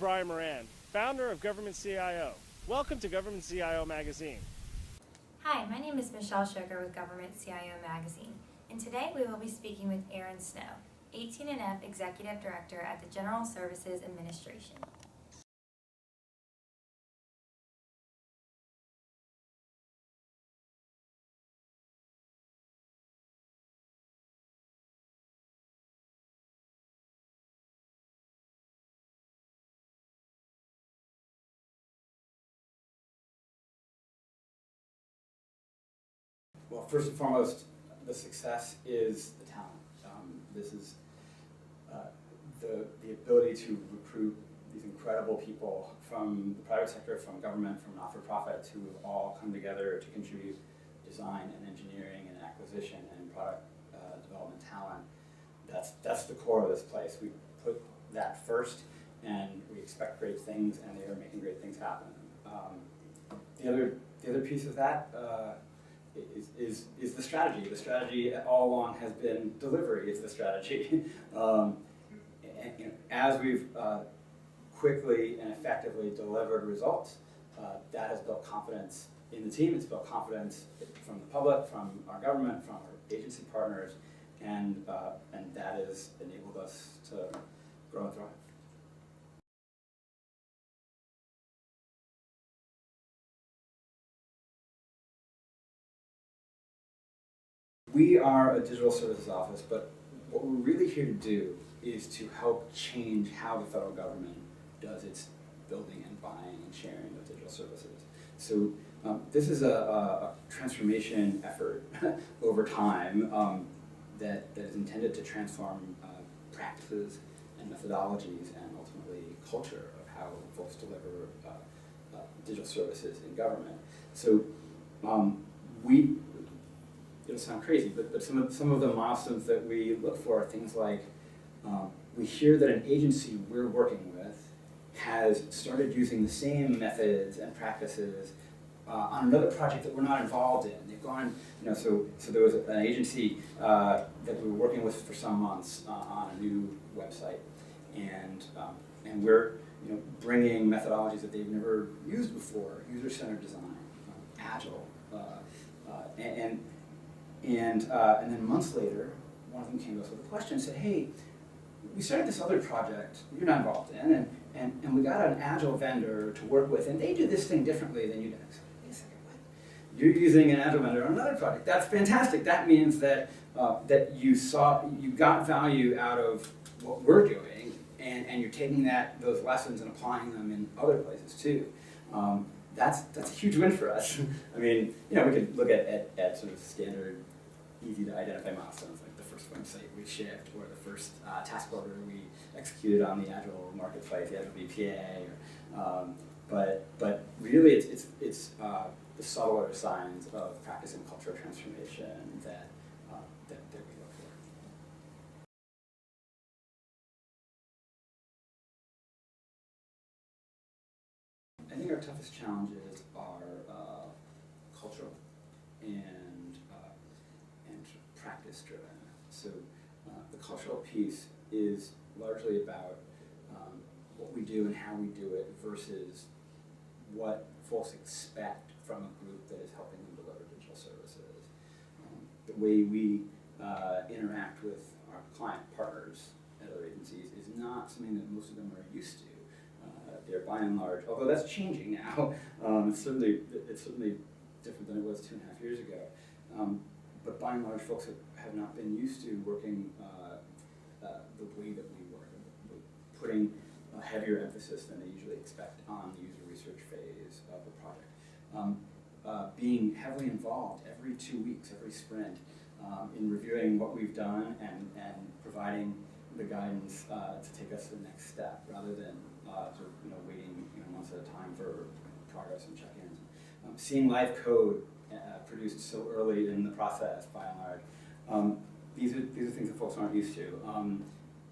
Brian Moran, founder of Government CIO. Welcome to Government CIO Magazine. Hi, my name is Michelle Sugar with Government CIO Magazine, and today we will be speaking with Aaron Snow, 18&F Executive Director at the General Services Administration. Well, first and foremost, the success is the talent. This is the ability to recruit these incredible people from the private sector, from government, from not-for-profits, who have all come together to contribute design and engineering and acquisition and product development talent. That's the core of this place. We put that first, and we expect great things, and they are making great things happen. The other piece of that is the strategy. The strategy all along has been delivery is the strategy. And as we've quickly and effectively delivered results, that has built confidence in the team. It's built confidence from the public, from our government, from our agency partners, and that has enabled us to grow and thrive. We are a digital services office, but what we're really here to do is to help change how the federal government does its building and buying and sharing of digital services. So this is a transformation effort over time that is intended to transform practices and methodologies and ultimately culture of how folks deliver digital services in government. So it'll sound crazy, but some of the milestones that we look for are things like we hear that an agency we're working with has started using the same methods and practices on another project that we're not involved in. They've gone, so there was an agency that we were working with for some months on a new website, and we're bringing methodologies that they've never used before, user-centered design, agile, and then months later, one of them came to us with a question and said, hey, we started this other project you're not involved in, and we got an agile vendor to work with, and they do this thing differently than you do. I said, wait a second, what? You're using an agile vendor on another project. That's fantastic. That means that you got value out of what we're doing, and you're taking those lessons and applying them in other places too. That's a huge win for us. I mean, we could look at sort of standard, easy to identify milestones like the first website we shipped, or the first task order we executed on the Agile marketplace, the Agile BPA. But really, it's the subtler signs of practice and cultural transformation that we look for. I think our toughest challenges are cultural and practice-driven. So the cultural piece is largely about what we do and how we do it versus what folks expect from a group that is helping them deliver digital services. The way we interact with our client partners at other agencies is not something that most of them are used to. They're by and large, although that's changing now, it's certainly different than it was 2.5 years ago. But by and large, folks have not been used to working the way that we work, putting a heavier emphasis than they usually expect on the user research phase of the project. Being heavily involved every 2 weeks, every sprint, in reviewing what we've done and providing the guidance to take us to the next step, rather than waiting months at a time for progress and check-ins. Seeing live code produced so early in the process, by and large, these are things that folks aren't used to,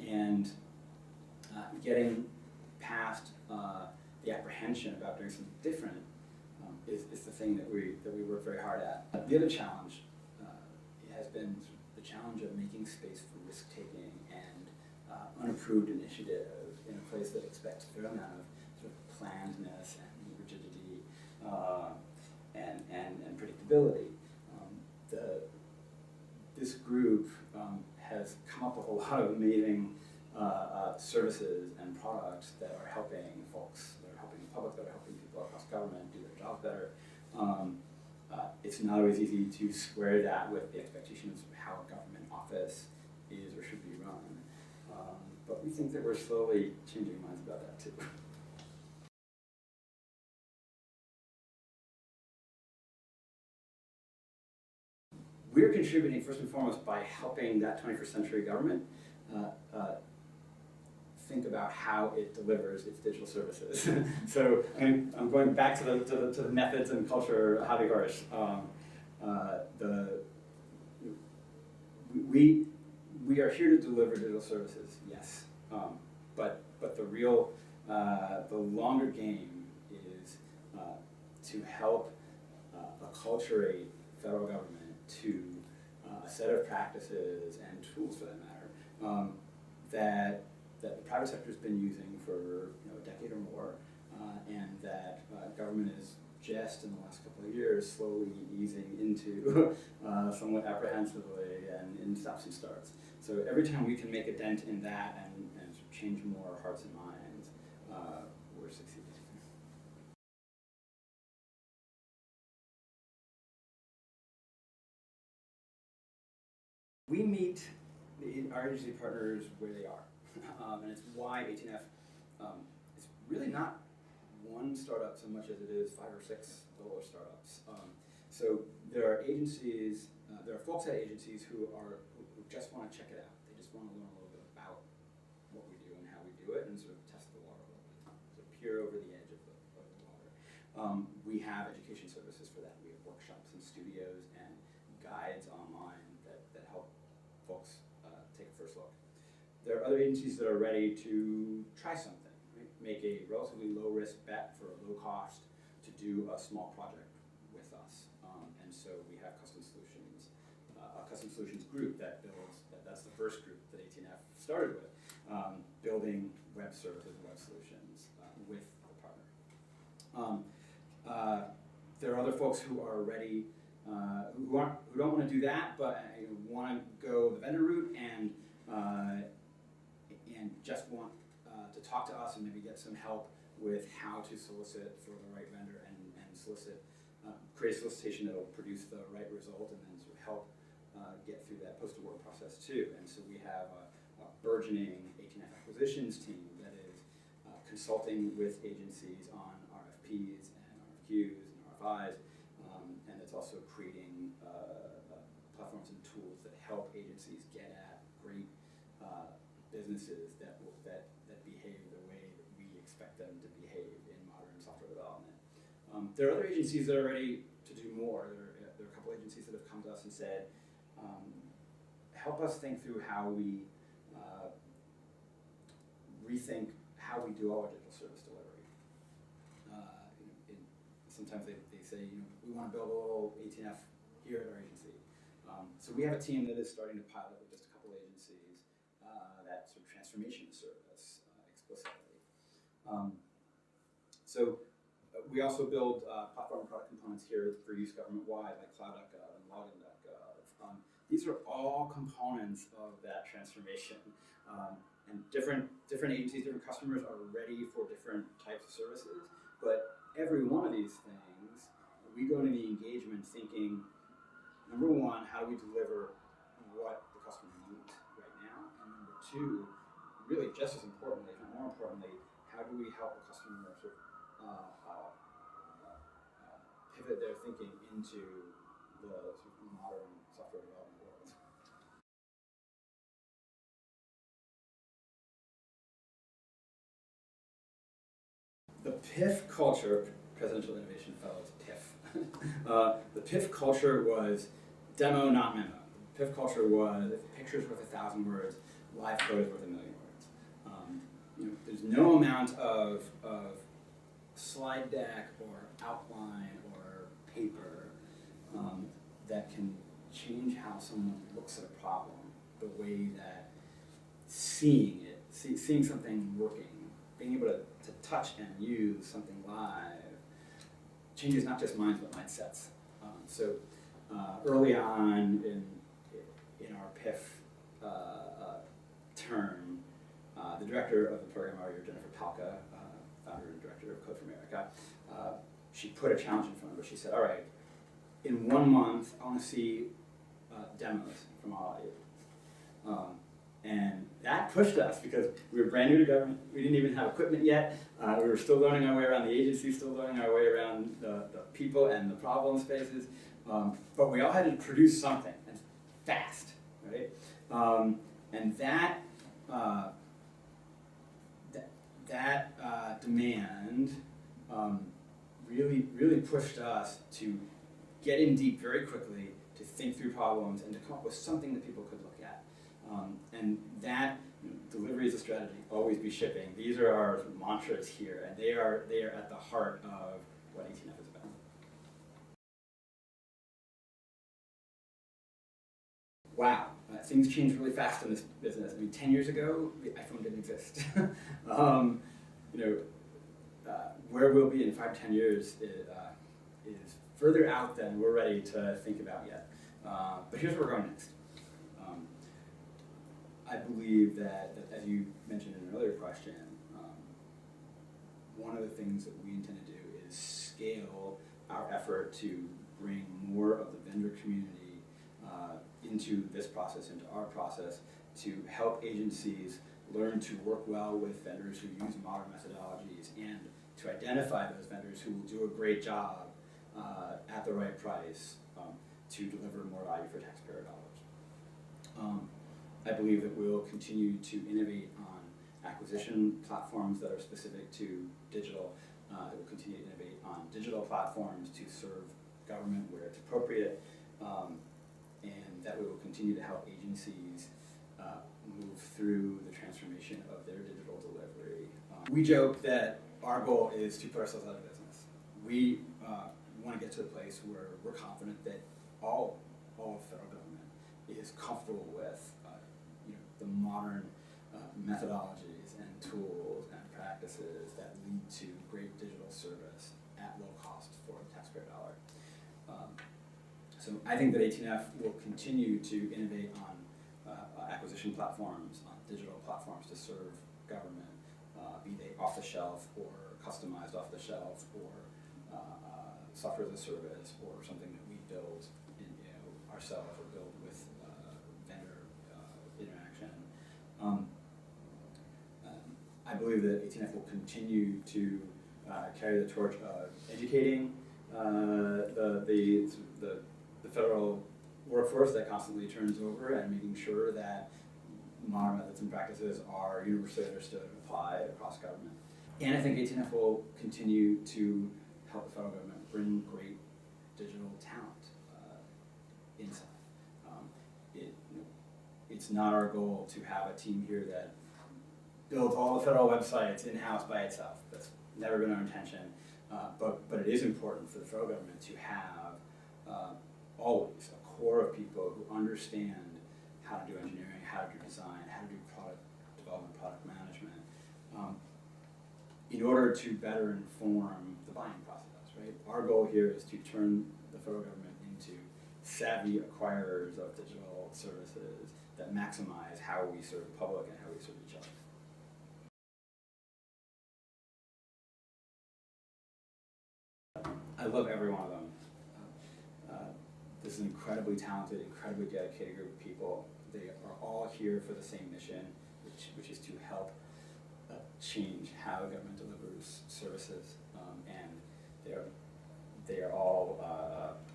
and getting past the apprehension about doing something different is the thing that we work very hard at. The other challenge has been the challenge of making space for risk-taking and unapproved initiative in a place that expects a fair amount of sort of plannedness and rigidity and predictability. This group has come up with a lot of amazing services and products that are helping folks, that are helping the public, that are helping people across government do their jobs better. It's not always easy to square that with the expectations of how a government office is or should be run. But we think that we're slowly changing minds about that too. We're contributing first and foremost by helping that 21st century government think about how it delivers its digital services. So I'm going back to the methods and culture hobby horse. We are here to deliver digital services, yes, but the longer game is to help acculturate federal government to a set of practices and tools, for that matter, that the private sector has been using for a decade or more, and that government is just in the last couple of years slowly easing into somewhat apprehensively and in stops and starts. So every time we can make a dent in that and sort of change more hearts and minds, we're succeeding. We meet our agency partners where they are, and it's why 18F is really not one startup so much as it is 5 or 6 little startups. So there are agencies, there are folks at agencies who just want to check it out. They just want to learn a little bit about what we do and how we do it, and sort of test the water a little bit, sort of peer over the edge of the water. We have education services for that. We have workshops and studios and guides online that help folks take a first look. There are other agencies that are ready to try something, right? Make a relatively low-risk bet for a low cost to do a small project with us. And so we have custom solutions, a custom solutions group that builds, that's the first group that 18F started with, building web services and web solutions with the partner. There are other folks who are ready, who don't want to do that, but want to go the vendor route and just want to talk to us and maybe get some help with how to solicit for the right vendor and create a solicitation that will produce the right result and then sort of help get through that post-award process too. And so we have a burgeoning 18F acquisitions team that is consulting with agencies on RFPs and RFQs and RFIs, and it's also creating platforms and tools that help agencies get at great businesses that behave the way that we expect them to behave in modern software development. There are other agencies that are ready to do more. There are a couple agencies that have come to us and said, help us think through how we rethink how we do all our digital service delivery. Sometimes they say, we want to build a little 18F here at our agency. So we have a team that is starting to pilot with just a couple agencies that sort of transformation service explicitly. We also build platform and product components here for use government-wide, like cloud.gov and login.gov. These are all components of that transformation. And different agencies, different customers are ready for different types of services, but every one of these things, we go into the engagement thinking, number one, how do we deliver what the customer needs right now? And number two, really just as importantly, if not more importantly, how do we help the customer sort of pivot their thinking into the sort of modern software development world? The PIF culture, Presidential Innovation Fellows, PIF. The PIF culture was demo, not memo. The PIF culture was if picture's worth 1,000 words, live code is worth 1,000,000 words. There's no amount of slide deck or outline or paper that can change how someone looks at a problem the way that seeing something working being able to touch and use something live changes not just minds but mindsets. So early on in our PIF term, the director of the program, our year, Jennifer Palka, founder and director of Code for America, she put a challenge in front of us. She said, all right, in 1 month, I want to see demos from all of you. And that pushed us because we were brand new to government. We didn't even have equipment yet. We were still learning our way around the agency, still learning our way around the people and the problem spaces. But we all had to produce something, and fast, right? And that demand really pushed us to get in deep very quickly, to think through problems, and to come up with something that people could look at. And that delivery is a strategy, always be shipping. These are our mantras here, and they are at the heart of what 18F is about. Wow, things change really fast in this business. I mean, 10 years ago, the iPhone didn't exist. Where we'll be in 5 to 10 years is further out than we're ready to think about yet. But here's where we're going next. I believe that, as you mentioned in an earlier question, one of the things that we intend to do is scale our effort to bring more of the vendor community into this process, into our process, to help agencies learn to work well with vendors who use modern methodologies, and to identify those vendors who will do a great job at the right price to deliver more value for taxpayer dollars. I believe that we'll continue to innovate on acquisition platforms that are specific to digital, that we'll continue to innovate on digital platforms to serve government where it's appropriate, and that we will continue to help agencies move through the transformation of their digital delivery. We joke that our goal is to put ourselves out of business. We want to get to a place where we're confident that all of federal government is comfortable with the modern methodologies and tools and practices that lead to great digital service at low cost for the taxpayer dollar. So I think that 18F will continue to innovate on acquisition platforms, on digital platforms to serve government, be they off the shelf or customized off the shelf, or software as a service, or something that we build ourselves or build with vendor interaction. I believe that 18F will continue to carry the torch of educating the federal workforce that constantly turns over, and making sure that modern methods and practices are universally understood and applied across government. And I think 18F will continue to help the federal government bring great digital talent inside. It's not our goal to have a team here that builds all the federal websites in-house by itself. That's never been our intention. But it is important for the federal government to have always a core of people who understand how to do engineering, how to do design, how to do product development, product management, in order to better inform the buying process, right? Our goal here is to turn the federal government into savvy acquirers of digital services that maximize how we serve the public and how we serve each other. I love every one of them. This is an incredibly talented, incredibly dedicated group of people. They are all here for the same mission, which is to help change how government delivers services, and they are all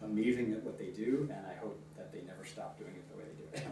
amazing at what they do, and I hope that they never stop doing it the way they do it.